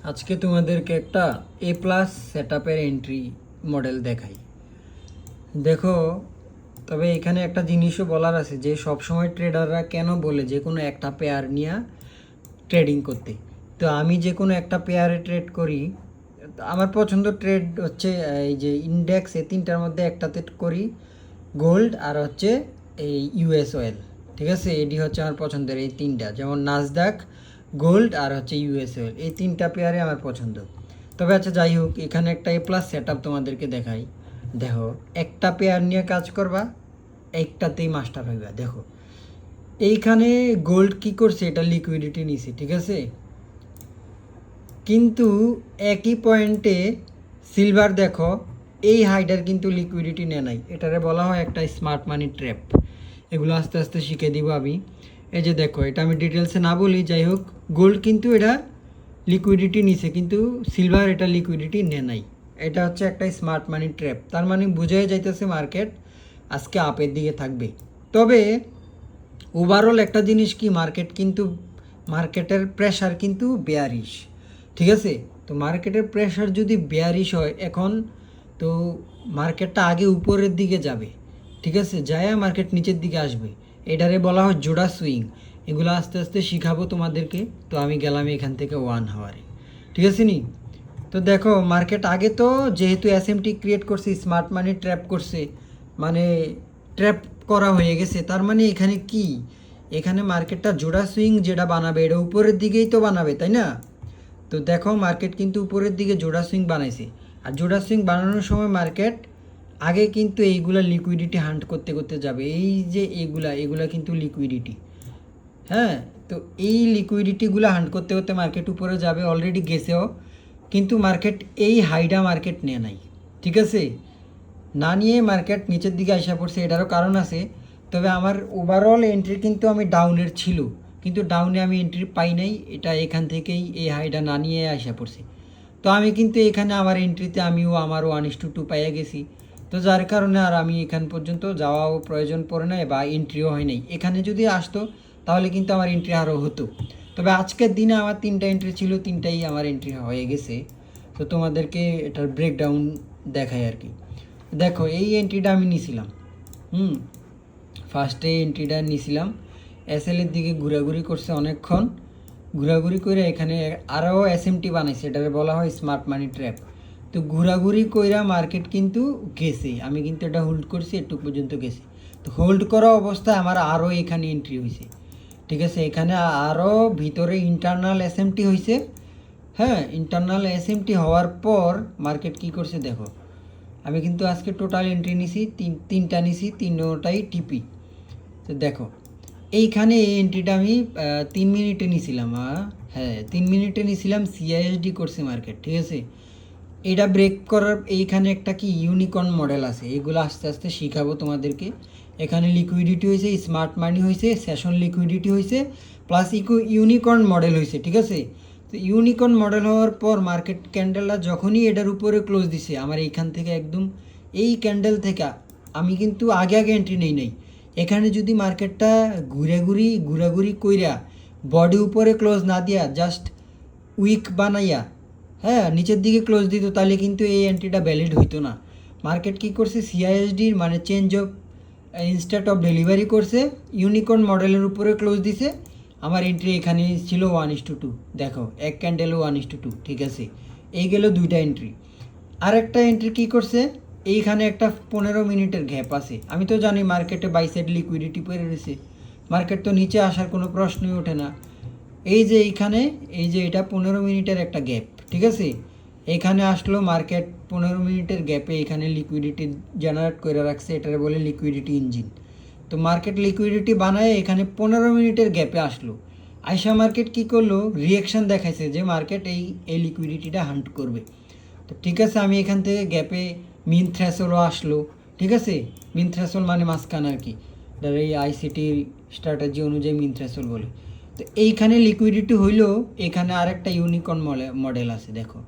আজকে তোমাদেরকে একটা এ প্লাস সেটআপের এন্ট্রি মডেল দেখাই। দেখো, তবে এখানে একটা জিনিসও বলার আছে যে সবসময় ট্রেডাররা কেন বলে যে কোনো একটা পেয়ার নিয়ে ট্রেডিং করতে। তো আমি যে কোনো একটা পেয়ারে ট্রেড করি। আমার পছন্দ ট্রেড হচ্ছে এই যে ইন্ডেক্স, এই তিনটার মধ্যে একটাতে করি, গোল্ড আর হচ্ছে এই ইউএস অয়েল। ঠিক আছে, এটি হচ্ছে আমার পছন্দের এই তিনটা, যেমন নাসদাক, গোল্ড আর হচ্ছে ইউএস অয়েল, এই তিনটা পেয়ারে আমার পছন্দ। তবে আচ্ছা যাই হোক, এখানে একটা এ প্লাস সেট তোমাদেরকে দেখাই। দেখো, একটা পেয়ার নিয়ে কাজ করবা, একটাতেই মাস্টার হইবা। দেখো এইখানে গোল্ড কি করছে, এটা লিকুইডিটি নিছে, ঠিক আছে, কিন্তু একই পয়েন্টে সিলভার দেখো এই হাইডার কিন্তু লিকুইডিটি নেয় নাই। এটারে বলা হয় একটা স্মার্ট মানি ট্র্যাপ। এগুলো আস্তে আস্তে শিখে দিব আমি। এই যে দেখো, এটা আমি ডিটেলসে না বলি, যাই হোক, গোল্ড কিন্তু এটা লিকুইডিটি নিছে, কিন্তু সিলভার এটা লিকুইডিটি নেয় নাই। এটা হচ্ছে একটা স্মার্ট মানি ট্র্যাপ। তার মানে বোঝাই যাইতেছে মার্কেট আজকে আপের দিকে থাকবে। তবে ওভারঅল একটা জিনিস কি, মার্কেটের প্রেশার কিন্তু বেয়ারিশ। ঠিক আছে, তো মার্কেটের প্রেশার যদি বেয়ারিশ হয় এখন, তো মার্কেটটা আগে উপরের দিকে যাবে, ঠিক আছে, যায় মার্কেট নিচের দিকে আসবে। এটারে বলা হয় জোড়া সুইং। এগুলো আস্তে আস্তে শিখাবো তোমাদেরকে। তো আমি গেলাম এখান থেকে 1 আওয়ারে, ঠিক আছে নি। তো দেখো, মার্কেট আগে তো যেহেতু এসএমটি ক্রিয়েট করছে, স্মার্ট মানি ট্র্যাপ করছে, মানে ট্র্যাপ করা হয়ে গেছে, তার মানে এখানে কি, এখানে মার্কেটটা জোড়া সুইং যেটা বানাবে এটা উপরের দিকেই তো বানাবে, তাই না? তো দেখো, মার্কেট কিন্তু উপরের দিকে জোড়া সুইং বানাইছে। আর জোড়া সুইং বানানোর সময় মার্কেট আগে কিন্তু এইগুলা লিকুইডিটি হান্ট করতে করতে যাবে। এই যে এগুলা কিন্তু লিকুইডিটি, হ্যাঁ। তো এই লিকুইডিটিগুলো হান্ট করতে করতে মার্কেট উপরে যাবে, অলরেডি গেছেও, কিন্তু মার্কেট এই হাইডা মার্কেট নেয় নাই, ঠিক আছে, না নিয়ে মার্কেট নিচের দিকে আসা পড়ছে। এটারও কারণ আছে। তবে আমার ওভারঅল এন্ট্রি কিন্তু আমি ডাউনের ছিল, কিন্তু ডাউনে আমি এন্ট্রি পাই নাই, এটা এখান থেকেই এই হাইডা না নিয়ে আসা পড়ছে। তো আমি কিন্তু এখানে আমার এন্ট্রিতে আমার 1:2 পাইয়া গেছি। তো যার কারণে আর আমি এখান পর্যন্ত যাওয়াও প্রয়োজন পড়ে নাই বা এন্ট্রিও হয় নাই। এখানে যদি আসতো তাহলে কিন্তু আমার এন্ট্রি আরও হতো। তবে আজকের দিনে আমার 3টা এন্ট্রি ছিল, 3টাই আমার এন্ট্রি হয়ে গেছে। তো তোমাদেরকে এটার ব্রেকডাউন দেখাই আর কি। দেখো, এই এন্ট্রিটা আমি নিছিলাম, হুম, ফার্স্টে এন্ট্রিটা নিছিলাম, এসএলের দিকে ঘোরাঘুরি করছে অনেকক্ষণ, ঘোরাঘুরি করে এখানে আরও এসএমটি বানাইছে, এটাকে বলা হয় স্মার্ট মানি ট্র্যাপ। তো ঘোরাঘুরি কইরা মার্কেট কিন্তু গেছে, আমি কিন্তু এটা হোল্ড করছি, একটু পর্যন্ত গেছে। তো হোল্ড করা অবস্থায় আমার আরও এখানে এন্ট্রি হয়েছে, ঠিক আছে, এখানে আরও ভিতরে ইন্টারনাল এসএমটি হয়েছে। হ্যাঁ, ইন্টারনাল এসএমটি হওয়ার পর মার্কেট কি করছে দেখো, আমি কিন্তু আজকে টোটাল এন্ট্রি নিছি তিনটা নিছি, তিনটাই টিপি। তো দেখো, এইখানে এই এন্ট্রিটা আমি 3 মিনিটে নিছিলাম। হ্যাঁ, 3 মিনিটে নিছিলাম, সিআইএসডি করছে মার্কেট, ঠিক আছে। এটা ব্রেক করার এইখানে একটা কি ইউনিকর্ন মডেল আছে, এগুলো আস্তে আস্তে শিখাবো তোমাদেরকে। এখানে লিকুইডিটি হয়েছে, স্মার্ট মানি হয়েছে, সেশন লিকুইডিটি হয়েছে, প্লাস ইউনিকর্ন মডেল হয়েছে, ঠিক আছে। তো ইউনিকর্ন মডেল হওয়ার পর মার্কেট ক্যান্ডেলটা যখনই এটার উপরে ক্লোজ দিছে, আমার এইখান থেকে একদম এই ক্যান্ডেল থেকে আমি কিন্তু আগে আগে এন্ট্রি নেই নাই। এখানে যদি মার্কেটটা ঘুরাঘুরি কইরা বডি উপরে ক্লোজ না দিয়া জাস্ট উইক বানাইয়া, হ্যাঁ, নিচের দিকে ক্লোজ দিত, তাহলে কিন্তু এই এন্ট্রিটা ভ্যালিড হইতো না। মার্কেট কি করছে, সিআইএসডির মানে change of instant of delivery করছে, ইউনিকর্ন মডেলের উপরে ক্লোজ দিছে। আমার এন্ট্রি এখানে ছিল 1:2, দেখো এক ক্যান্ডেলও 1:2, ঠিক আছে। এই গেল 2টা এন্ট্রি। আরেকটা এন্ট্রি কি করছে, এইখানে একটা 15 মিনিটের গ্যাপ আছে। আমি তো জানি মার্কেটে বাই সাইড লিকুইডিটি পড়ে রয়েছে, মার্কেট তো নিচে আসার কোনো প্রশ্নই ওঠে না। এই যে এইখানে, এই যে এটা 15 মিনিটের একটা গ্যাপ, ঠিক আছে, এখানে আসলো মার্কেট 15 মিনিটের গ্যাপে এখানে লিকুইডিটি জেনারেট করে রাখছে, এটারে বলে লিকুইডিটি ইঞ্জিন। তো মার্কেট লিকুইডিটি বানায় এখানে 15 মিনিটের গ্যাপে আসলো। আইসা মার্কেট কি করলো, রিয়াকশান দেখাইছে যে মার্কেট এই লিকুইডিটিটা হান্ট করবে। তো ঠিক আছে, আমি এখান থেকে গ্যাপে মিন থ্রেশোলও আসলো, ঠিক আছে, মিন থ্রেশোল মানে মাঝখান আর কি, এই আইসিটির স্ট্র্যাটেজি অনুযায়ী মিন থ্রেশোল বলে। তো এইখানে লিকুইডিটি হইলো, এখানে আরেকটা ইউনিকর্ন মডেল আছে, দেখো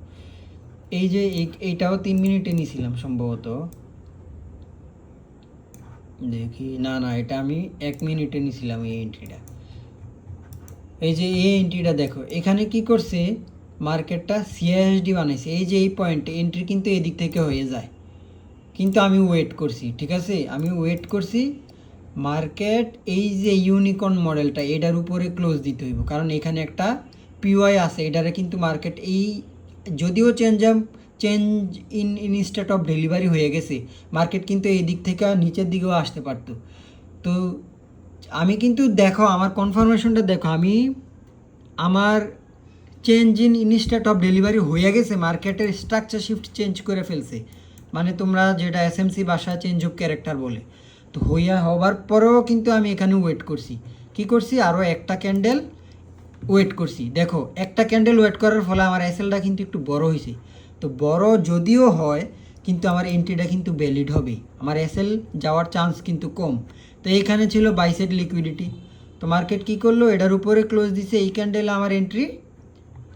এই যে এইটাও 3 মিনিটে নিয়েছিলাম সম্ভবত, দেখি, না না, এটা আমি 1 মিনিটে নিয়েছিলাম এই এন্ট্রিটা। এই যে এই এন্ট্রিটা দেখো, এখানে কি করছে, মার্কেটটা সিএসডি বানাইছে, এই যে এই পয়েন্ট এন্ট্রি কিন্তু এদিক থেকে হয়ে যায়, কিন্তু আমি ওয়েট করছি, ঠিক আছে, আমি ওয়েট করছি। মার্কেট এই যে ইউনিকর্ন মডেলটা এটার উপরে ক্লোজ দিতে হইব, কারণ এখানে একটা পিওয়াই আছে, এটারে কিন্তু মার্কেট এই যদিও change in instead of delivery হয়ে গেছে, মার্কেট কিন্তু এই দিক থেকে নিচের দিকেও আসতে পারতো। তো আমি কিন্তু দেখো আমার কনফার্মেশনটা দেখো, আমার change in instead of delivery হয়ে গেছে, মার্কেটের স্ট্রাকচার শিফট চেঞ্জ করে ফেলছে, মানে তোমরা যেটা এসএমসি ভাষা চেঞ্জ অফ ক্যারেক্টার বলে। তো হওয়ার পরেও কিন্তু আমি এখানে ওয়েট করছি, কি করছি, আরও একটা ক্যান্ডেল ওয়েট করছি। দেখো একটা ক্যান্ডেল ওয়েট করার ফলে আমার এসএলটা কিন্তু একটু বড় হয়েছে। তো বড় যদিও হয় কিন্তু আমার এন্ট্রিটা কিন্তু ভ্যালিড হবে, আমার এসএল যাওয়ার চান্স কিন্তু কম। তো এইখানে ছিল বাইসেট লিকুইডিটি, তো মার্কেট কী করলো, এটার উপরে ক্লোজ দিছে, এই ক্যান্ডেলে আমার এন্ট্রি,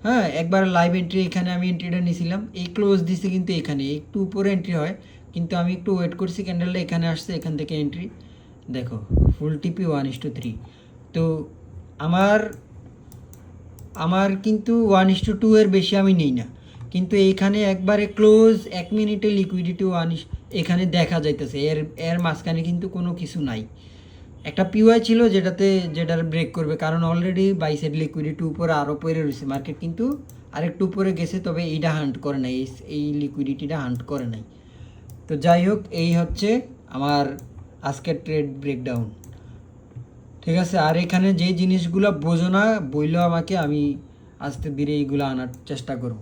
হ্যাঁ একবার লাইভ এন্ট্রি, এখানে আমি এন্ট্রিটা নিয়েছিলাম, এই ক্লোজ দিছে কিন্তু এখানে একটু উপরে এন্ট্রি হয়, কিন্তু আমি একটু ওয়েট করছি, ক্যান্ডেলটা এখানে আসছে, এখান থেকে এন্ট্রি, দেখো ফুল টিপি 1:3। তো আমার আমার কিন্তু 1:2 এর বেশি আমি নেই না, কিন্তু এইখানে একবারে ক্লোজ 1 মিনিটে লিকুইডিটি এখানে দেখা যাইতেছে, এর মাঝখানে কিন্তু কোনো কিছু নাই। একটা পিওয়াই ছিল যেটার ব্রেক করবে, কারণ অলরেডি বাইসেড লিকুইডিটি উপরে আরও পড়ে রয়েছে, মার্কেট কিন্তু আরেকটু উপরে গেছে, তবে এইটা হান্ট করে নাই, এই লিকুইডিটিটা হান্ট করে নাই। তো যাই হোক, এই হচ্ছে আমার আজকের ট্রেড ব্রেকডাউন, ঠিক আছে। আর এখানে যে জিনিসগুলো বোঝো না বইলো আমাকে, আমি আস্তে ধীরে এইগুলো আনার চেষ্টা করব।